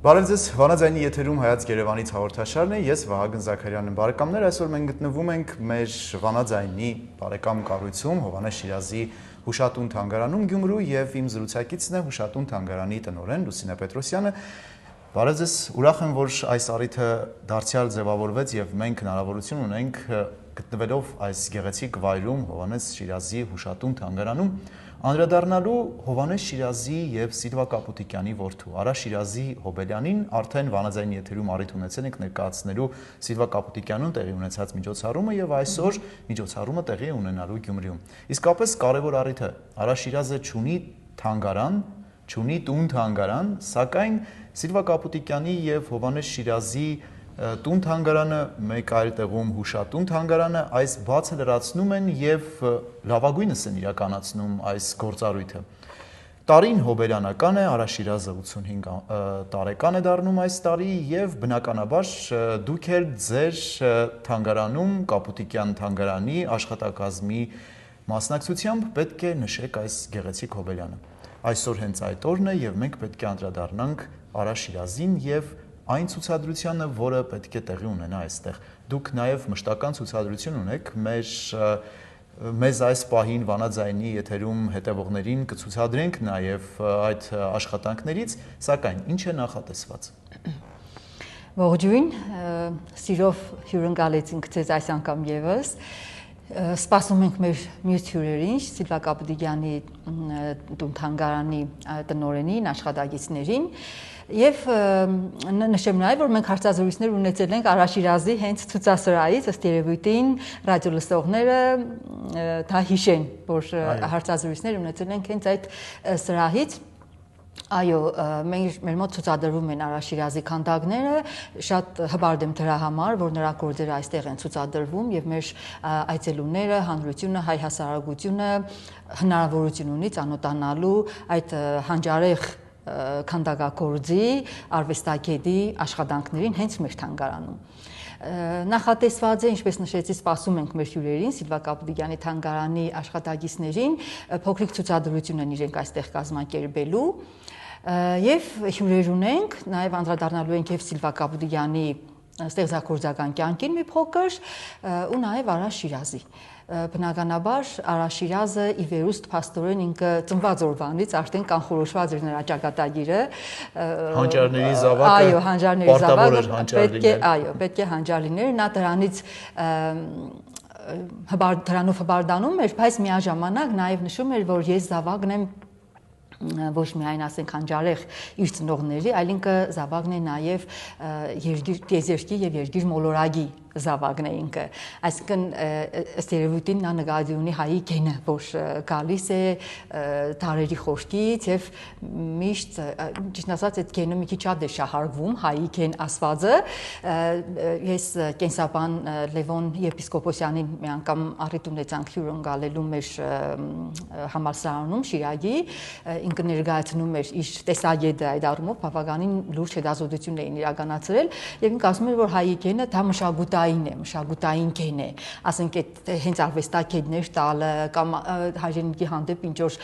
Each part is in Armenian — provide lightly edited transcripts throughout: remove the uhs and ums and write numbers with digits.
Բարև ձեզ, Վանաձայնի եթերում Հայացք Երևանից հաղորդաշարն է, ես Վահագն Զաքարյանն եմ։ Բարեկամներ, այսօր մենք գտնվում ենք մեր Վանաձայնի բարեկամ կառույցում, Հովհաննես Շիրազի հուշատուն թանգարանում Գյումրու եւ իմ զրուցակիցն է հուշատուն թանգարանի տնօրեն Լուսինե Պետրոսյանը։ Բարև ձեզ, ուրախ եմ, որ այս առիթը դարձյալ ձևավորվեց եւ մենք հնարավորություն ունենք գտնվելով այս գեղեցիկ վայրում Հովհաննես Շիրազի հուշատուն թանգարանում անդրադառնալու Հովհաննես Շիրազի եւ Սիլվա Կապուտիկյանի որդու Արա Շիրազի Հոբելյանին արդեն Վանաձայնի եթերում առիթ ունեցել ենք ներկայացնելու Սիլվա Կապուտիկյանուն տեղի ունեցած միջոցառումը եւ այսօր միջոցառումը տեղի է ունենալու Գյումրիում։ Իսկապես կարևոր առիթ է։ Արա Շիրազը ունի թանգարան, ունի տուն թանգարան, սակայն Սիլվա Կապուտիկյանի եւ Հովհաննես Շիրազի տուն թանգարանը մեկ այլ տեղում հուշատուն թանգարանը այս բացը լրացնում են եւ լավագույնս են իրականացնում այս գործառույթը։ Տարին հոբելյանական է, Արա Շիրազը 85 տարեկան է դառնում այս տարի եւ բնականաբար դուք էլ ձեր թանգարանում Կապուտիկյան թանգարանի աշխատակազմի մասնակցությամբ պետք է նշեք այս գեղեցիկ հոբելյանը։ Այսօր հենց այդ օրն է եւ մենք պետք է անդրադառնանք Արա Շիրազին եւ այն ցուցադրությանը, որը պետք է տեղի ունենա այստեղ։ Դուք նաև մշտական ցուցադրություն ունեք մեզ այս պահին Վանաձայնի եթերում հետևողներին կցուցադրենք նաև այդ աշխատանքներից, սակայն ինչ է նախատեսված։ Ողջույն, սիրով հյուրընկալեցինք ձեզ այս անգամ եւս։ Սպասում ենք մեր մյուս հյուրերին, Սիլվա Կապուտիկյանի տուն թանգարանի տնօրենին, աշխատակիցներին։ Եվ նշեմ նաև, որ մենք հարցազրույցներ ունեցել ենք Արա Շիրազի հենց ցուցասրահից, ըստ երևույթին ռադիո լսողները դա հիշեն, որ հարցազրույցներ ունեցել ենք հենց այդ սրահից։ Այո, մեր մոտ ցուցադրվում են Արա Շիրազի քանդակները, շատ հպարտ եմ դրա համար, որ նրա գործերը այստեղ են ցուցադրվում եւ մեր այցելուները, հանրությունը, հայ հասարակությունը հնարավորություն ունի ծանոթանալու այդ հանճարեղ քանդակագործի, արվեստագետի աշխատանքներին հենց մեր թանգարանում։ Նախատեսված է, ինչպես նշեցի, սպասում ենք մեր հյուրերին, Սիլվա Կապուտիկյանի թանգարանի աշխատակիցներին, փոքրիկ ցուցադրություն են իրենք այստեղ կազմակերպելու եւ հյուրեր ունենք, նաեւ անդրադառնալու ենք եւ Սիլվա Կապուտիկյանի ստեղծագործական կյանքին մի փոքր ու նաեւ Արա Շիրազի։ Բնականաբար Արա Շիրազը ի վերուստ փաստորեն ինքը ծնված օրվանից արդեն կանխորոշված էր նրա ճակատագիրը։ Հանճարների զավակը։ Այո, հանճարների զավակը պետք է հանճար լիներ, նա դրանով հբարդանում էր, բայց միաժամանակ նաև նշում էր, որ ես զավակն եմ ոչ միայն ասենք հանճարեղ իր ծնողների, այլ ինքը զավակն է նաև տիեզերքի եւ երկիր մոլորակի զավակն է ինքը, այսինքն ըստ երևույթին նա նկատի ունի հայի գենը, որ գալիս է դարերի խորքից եւ միշտ ճիշտ ասած այդ գենը մի քիչ շատ է շահարկվում, հայի գեն ասվածը։ Ես կենսաբան Լևոն Եպիսկոպոսյանին մի անգամ առիթ ունեցանք հյուրընկալելու մեր համալսարանում Շիրակի, ինքը ներկայացնում էր իր տեսակետը այդ առումով բավականին լուրջ հետազոտություն էին իրականացրել եւ ինքը ասում էր, որ հայի գենը դա մշակութային գեն է, ասենք այդ հենց արվեստագետներ տալը կամ հայրենիքի հանդեպ ինչ որ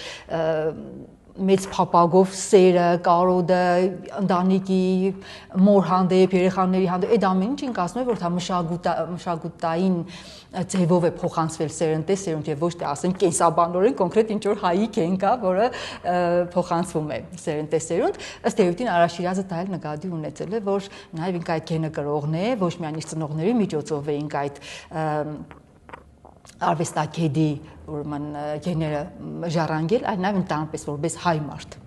մեծ փափագով սերը, կարոտը, ընտանիքի մոր հանդեպ, երեխաների հանդեպ, այդ ամեն ինչ ինքը ասում է, որ դա մշակութային ձևով է փոխանցվել սերնդես սերունդ եւ ոչ թե ասենք կենսաբանորեն կոնկրետ ինչ որ հայի գեն կա, որը փոխանցվում է սերնդես սերունդ։ Ըստ երևույթին Արա Շիրազը դա էլ նկատի ունեցել է, որ նաեւ ինքը այդ գենը կրողն է, ոչ միայն իր ծնողների միջոցով է ինքը այդ արվեստագետի ուրեմն գեները ժառանգել, այլ նաև ընդհանրապես որպես հայ մարդ։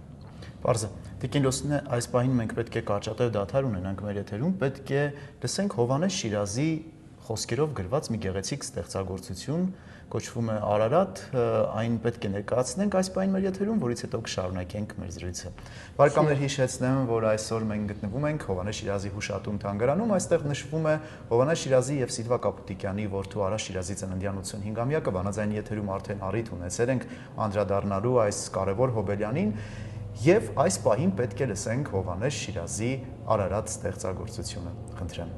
Պարզ է։ Տիկին Լուսինե, այս պահին մենք պետք է կարճատև դադար ունենանք մեր եթերում, պետք է լսենք Հովհաննես Շիրազի խոսքերով գրված մի գեղեցիկ ստեղծագործություն, կոչվում է Արարատ, այն պետք է ներկայացնենք այս պահին մեր եթերում, որից հետո կշարունակենք մեր զրույցը։ Բարեկամներ, հիշեցնեմ, որ այսօր մենք գտնվում ենք Հովհաննես Շիրազի հուշատուն թանգարանում, այստեղ նշվում է Հովհաննես Շիրազի եւ Սիլվա Կապուտիկյանի որդու Արա Շիրազի ծննդյան 85-ամյակը, Վանաձայնի եթերում արդեն առիթ ունեցել ենք անդրադառնալու այս կարևոր հոբելյանին եւ այս պահին պետք է լսենք Հովհաննես Շիրազի Արարատ ստեղծագործությունը։ Խնդրեմ։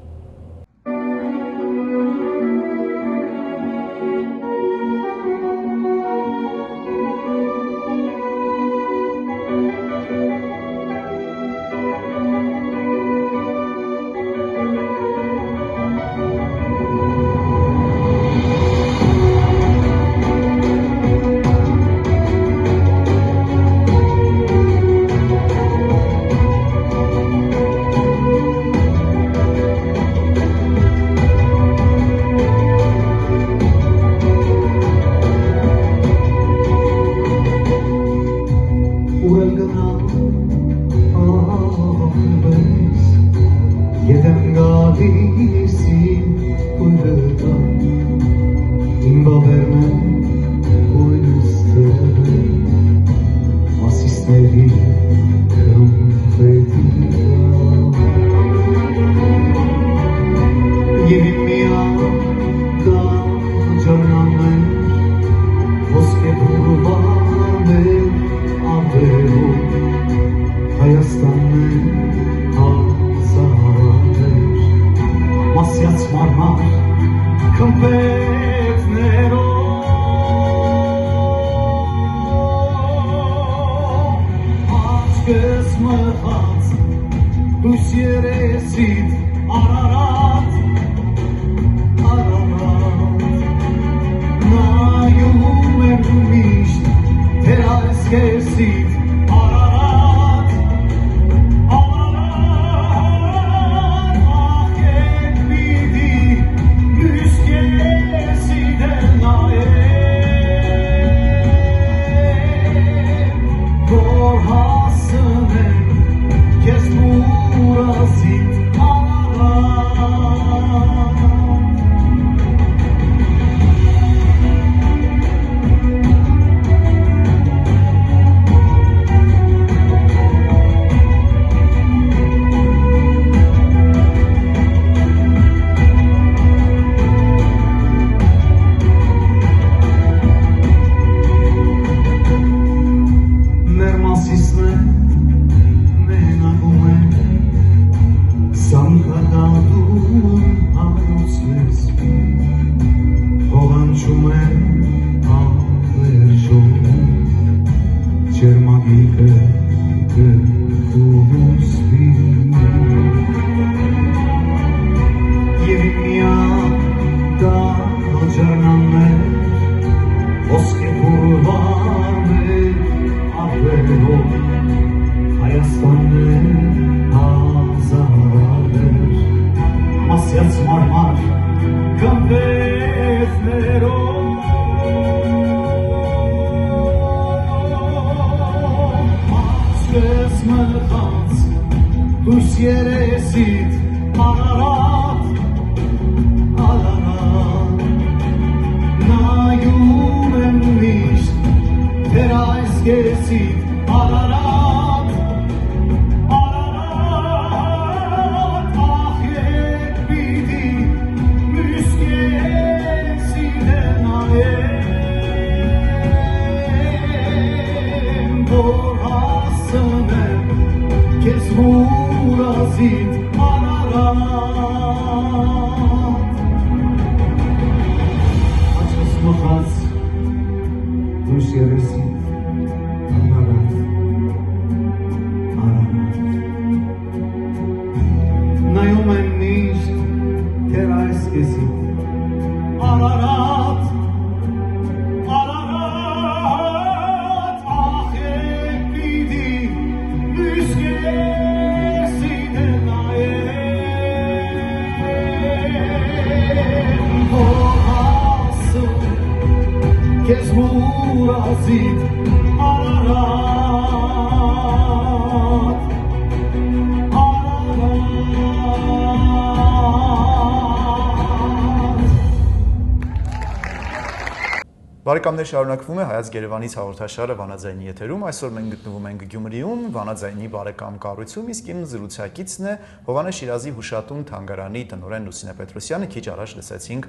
Բարեկամներ, շարունակվում է Հայաց Երևանից հաղորդաշարը Վանաձայնի եթերում։ Այսօր մենք գտնվում ենք Գյումրիում, Վանաձայնի բարեկամ կառույցում, իսկ իմ զրուցակիցն է Հովհաննես Շիրազի հուշատուն թանգարանի տնօրեն Լուսինե Պետրոսյանը։ Քիչ առաջ լսեցինք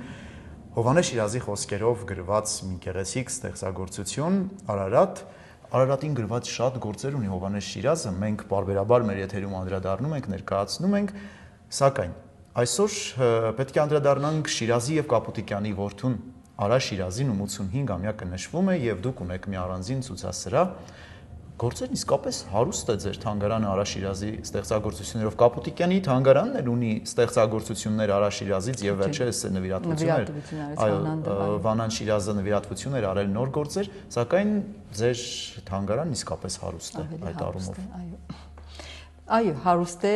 Հովհաննես Շիրազի խոսքերով գրված մի գեղեցիկ ստեղծագործություն Արարատ։ Արարատին գրված շատ գործեր ունի Հովհաննես Շիրազը, մենք բարբերաբար մեր եթերում անդրադառնում ենք, ներկայացնում ենք, սակայն այսօր պետք է անդրադառնանք Շիրազի եւ Կապուտիկյանի որդուն Արա Շիրազին, ում 85-ամյակը նշվում է եւ դուք ունեք մի առանձին ցուցասրահ։ Գործերն իսկապես հարուստ է ձեր թանգարանը Արա Շիրազի ստեղծագործություններով։ Կապուտիկյանի թանգարանն էլ ունի ստեղծագործություններ Արա Շիրազից եւ վերջերս նվիրատվություններ։ Այո, Վանան Շիրազը նվիրատվություն էր արել նոր գործեր, սակայն ձեր թանգարանն իսկապես հարուստ է այդ առումով։ Այո, հարուստ է,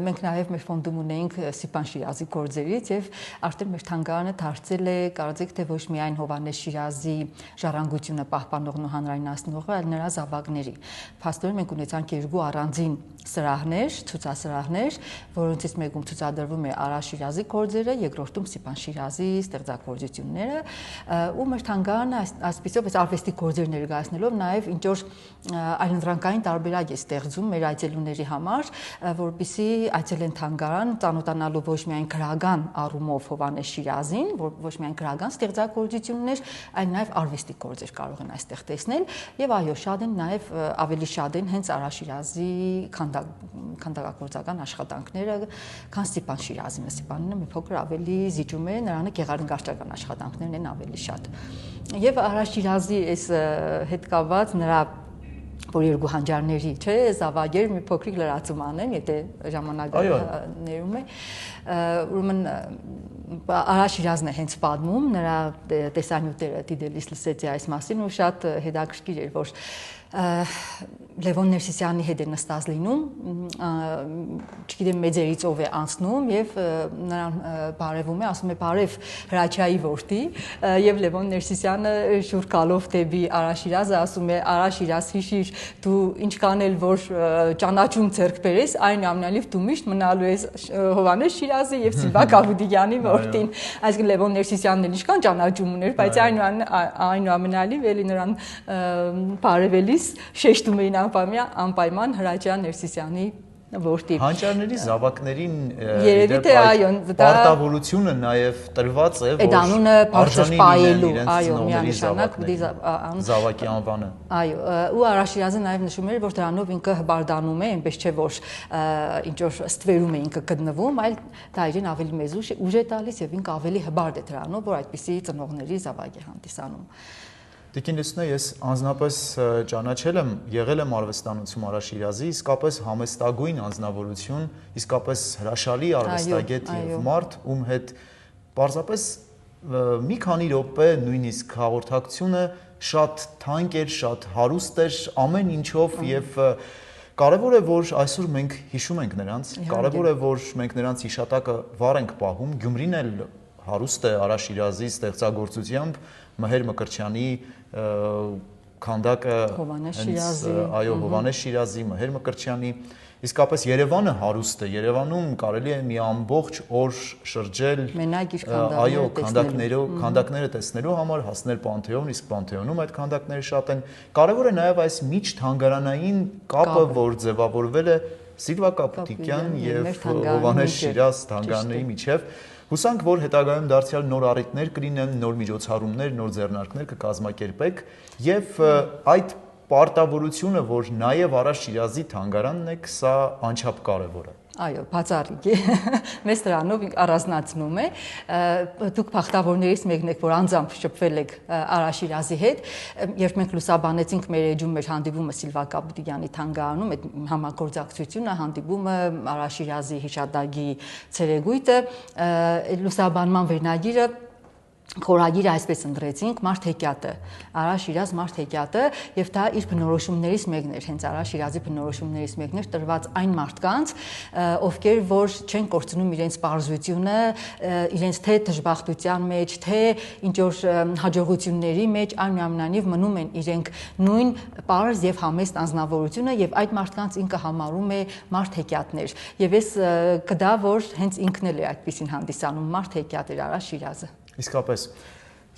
մենք նաև մեր ֆոնդում ունենք Սիպան Շիրազի գործերից եւ արդեն մեր թանգարանը դարձել է, կարծեք թե ոչ միայն Հովհաննես Շիրազի ժառանգությունը պահպանողն ու հանրայնացնողը, այլ նրա զավակների։ Փաստորեն մենք ունեցանք երկու առանձին սրահներ, ցուցասրահներ, որոնցից մեկում ցուցադրվում է Արա Շիրազի գործերը, երկրորդում Սիպան Շիրազի ստեղծագործությունները, ու մեր թանգարանը այսպիսով այս արվեստի գործեր ներկայացնելով նաև ինչ որ այլընտրանքային տարբերակ է ստեղծում մեր այցելուների համար, որպեսզի այցելեն թանգարան, ծանոթանալու ոչ միայն գրական առումով Հովհաննես Շիրազին, որ ոչ միայն գրական ստեղծագործություններ, այլ նաև արվեստի գործեր կարող են այստեղ տեսնել, եւ այո, շատ են նաև ավելի շատ են հենց Արա Շիրազի քանդակագործական աշխատանքները, քան Սիպան Շիրազինը։ Սիպանինը մի փոքր ավելի զիջում է, նրանը գեղարվեստական աշխատանքներն են ավելի շատ։ Եւ Արա Շիրազի այս հետ կապված նրա որ երկու հանճարների, չէ, զավակեր մի փոքրիկ լրացում անեն, եթե ժամանակը ներում է, ուրեմն Արա Շիրազն է հենց պատմում, նրա տեսանյութերը դիտելիս լսեցի այս մասին ու շատ հետաքրքիր էր, որ Լևոն Ներսիսյանի հետ է նստած լինում, չգիտեմ մեծերից ով է անցնում եւ նրան բարևում է, ասում է բարև Հրաչյայի որդի եւ Լևոն Ներսիսյանը շուռ գալով դեպի Արա Շիրազը ասում է Արա Շիրազ հիշիր դու ինչքան էլ որ ճանաչում ձեռք բերես այնուամենայնիվ դու միշտ մնալու ես Հովհաննես Շիրազի եւ Սիլվա Գավուդիկյանի որդին, այսինքն Լևոն Ներսիսյանն էլ ինչքան ճանաչում ուներ, բայց այնուամենայնիվ էլի նրան բարևելի շեշտում էին անպայման Հրաչյա Ներսիսյանի որդի։ Հանճարների զավակներին երևի թե այո, պարտավորությունը նաև տրված է, որ անունը բարձր պայելու, այո, միանշանակ զավակի անվանը։ Այո, ու Արա Շիրազը նաև նշում էր, որ դրանով ինքը հբարդանում է, այնպես չէ որ ինչ որ ստվերում է ինքը գտնվում, այլ դա իրեն ավելի մեծ ուժ է տալիս եւ ինքը ավելի հբարդ է դրանով, որ այդպիսի ծնողների զավակ է հանդիսանում։ Տիկին Լուսինե, ես անձնապես ճանաչել եմ, եղել եմ արվեստանոցում Արա Շիրազի, իսկապես համեստագույն անձնավորություն, իսկապես հրաշալի արվեստագետ եւ մարդ, ում հետ պարզապես մի քանի րոպե նույնիսկ հաղորդակցությունը շատ թանկ էր, շատ հարուստ էր ամեն ինչով եւ կարևոր է որ այսօր մենք հիշում ենք նրանց, կարևոր է որ մենք նրանց հիշատակը վառ ենք պահում, Գյումրին էլ հարուստ է Արա Շիրազի ստեղծագործությամբ, Մհեր Մկրտչյանի քանդակը այո Հովհաննես Շիրազի, Մհեր Մկրտչյանի, իսկապես Երևանը հարուստ է, Երևանում կարելի է մի ամբողջ օր շրջել, այո, քանդակները տեսնելու համար հասնել Պանթեոն, իսկ Պանթեոնում այդ քանդակները շատ են։ Կարևոր է նաև այս միջթանգարանային կապը, որ ձևավորվել է Սիլվա Կապուտիկյան եւ Հովհաննես Շիրազ թանգարանների միջև։ Հուսանք, որ հետագայում դարձյալ նոր առիթներ կլինեն, նոր միջոցառումներ, նոր ձեռնարկներ կկազմակերպեք եւ այդ պարտավորությունը, որ նաեւ Արա Շիրազի թանգարանն է, սա անչափ կարեւոր է։ Այո, բացառիկ է։ Մեզ դրանով առանձնացնում է։ Դուք բախտավորներից մեկն եք, որ անձամբ շփվել եք Արա Շիրազի հետ, երբ մենք լուսաբանեցինք մեր էջում մեր հանդիպումը Սիլվա Կապուտիկյանի թանգարանում, այդ համագործակցությունը, հանդիպումը Արա Շիրազի հիշատակի ցերեգույթը, լուսաբանման վերնագիրը Խորագիրը այսպես ընտրեցինք Մարդ-հեքիաթը, Արա Շիրազ Մարդ-հեքիաթը եւ դա իր բնորոշումներից մեկն էր, հենց Արա Շիրազի բնորոշումներից մեկն էր տրված այն մարդկանց, ովքեր որ չեն կորցնում իրենց պարզությունը, իրենց թե դժբախտության մեջ, թե ինչ որ հաջողությունների մեջ, այնուամենայնիվ մնում են իրենք նույն պարզ եւ համեստ անձնավորությունը եւ այդ մարդկանց ինքը համարում է Մարդ-հեքիաթներ եւ ես կդա որ հենց ինքն էլ է այդպեսին հանդիսանում Մարդ-հեքիաթ էր Արա Շիրազը։ Իսկապես։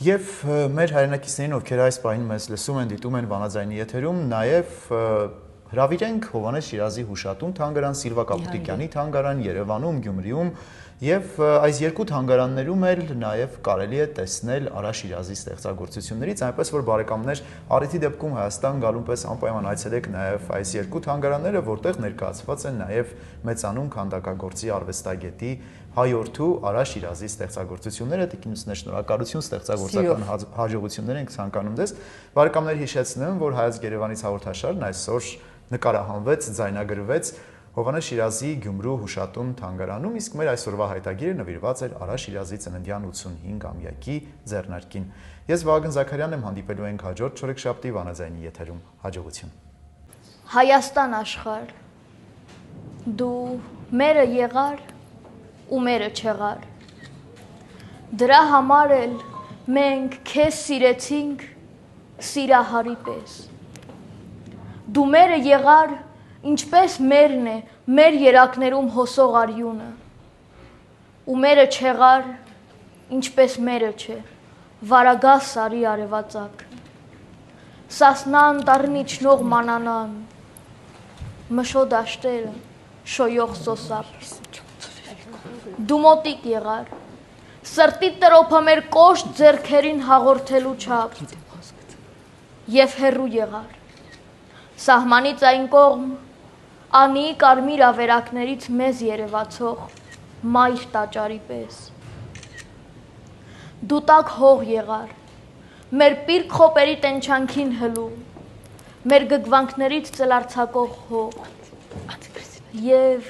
Եվ մեր հայրենակիցներին, ովքեր այս պահին մեզ լսում են, դիտում են Վանաձայնի եթերում, նաև հրավիրենք Հովհաննես Շիրազի հուշատուն թանգարան, Սիլվա Կապուտիկյանի թանգարան Երևանում, Գյումրիում եւ այս երկու թանգարաններում էլ նաև կարելի է տեսնել Արա Շիրազի ստեղծագործություններից, այնպես որ բարեկամներ առիթի դեպքում Հայաստան գալուն պես անպայման այցելեք նաև այս երկու թանգարանները, որտեղ ներկայացված են նաև մեծանուն քանդակագործի արվեստագետի հայորդու Արա Շիրազի ստեղծագործությունները։ Տիկին Լուսինե, շնորհակալություն, ստեղծագործական հաջողություններ ենք ցանկանում դες։ Բարեկամներ հիշեցնեմ, որ Հայաց Երևանից հաղորդաշարն այսօր նկարահանվեց, ձայնագրվեց Հովհաննես Շիրազի Գյումրու հուշատուն թանգարանում, իսկ մեր այսօրվա հայտագիրը նվիրված էր Արա Շիրազի ծննդյան 85-ամյակի ձեռնարկին։ Ես Վահագն Զաքարյանն եմ, հանդիպելու ենք հաջորդ չորեքշաբթի Վանաձայնի եթերում։ Հաջողություն։ Հայաստան աշխարհ Դու մերը եղար ու մերը չեղար։ Դրա համար էլ մենք քեզ սիրեցինք սիրահարի պես։ Դու մերը եղար, ինչպես մերն է մեր երակներում հոսող արյունը, ու մերը չեղար, ինչպես մերը չէ, վարագաս սարի արևածագ, սասնան տարնիչնող մանանան, մշո դաշտերը, շոյող սոսապ։ Դու մոտիկ եղար, սրտի տրոփը մեր կոշտ ձեռքերին հաղորդելու չափ, և հեռու եղար, սահմանից այն կողմ, անի կարմիր ավերակներից մեզ երևացող մայր տաճարի պես։ Դու տակ հող եղար, մեր պիրկ խոպերի տենչանքին հլում, մեր գգվանքներից ծլարձակող հող, և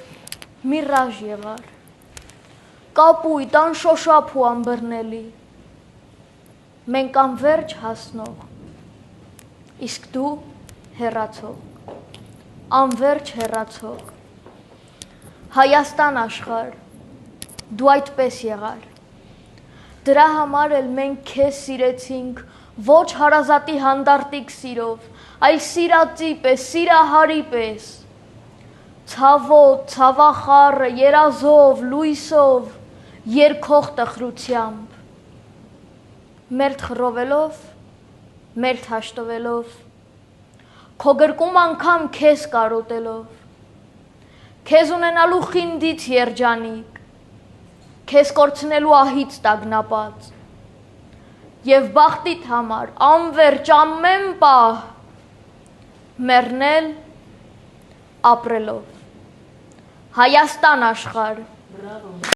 միրաժ եղար, կապույտ, անշոշափ ու անբռնելի, մենք անվերջ հասնող, իսկ դու հեռացող, անվերջ հեռացող, Հայաստան աշխարհ, դու այդպես եղար, դրա համար էլ մենք քեզ սիրեցինք ոչ հարազատի հանդարտիկ սիրով, այլ սիրածի պես, սիրահարի պես, ցավոտ, ցավախառը, երազով, լույսով, երգող տխրությամբ, մերթ խռովելով, մերթ հաշտվելով, քո գրկում անգամ քեզ կարոտելով, քեզ ունենալու խինդից երջանիկ, քեզ կորցնելու ահից տագնապած, և բախտիդ համար անվերջ ամեն պահ մեռնել ապրելով, Հայաստան աշխարհ։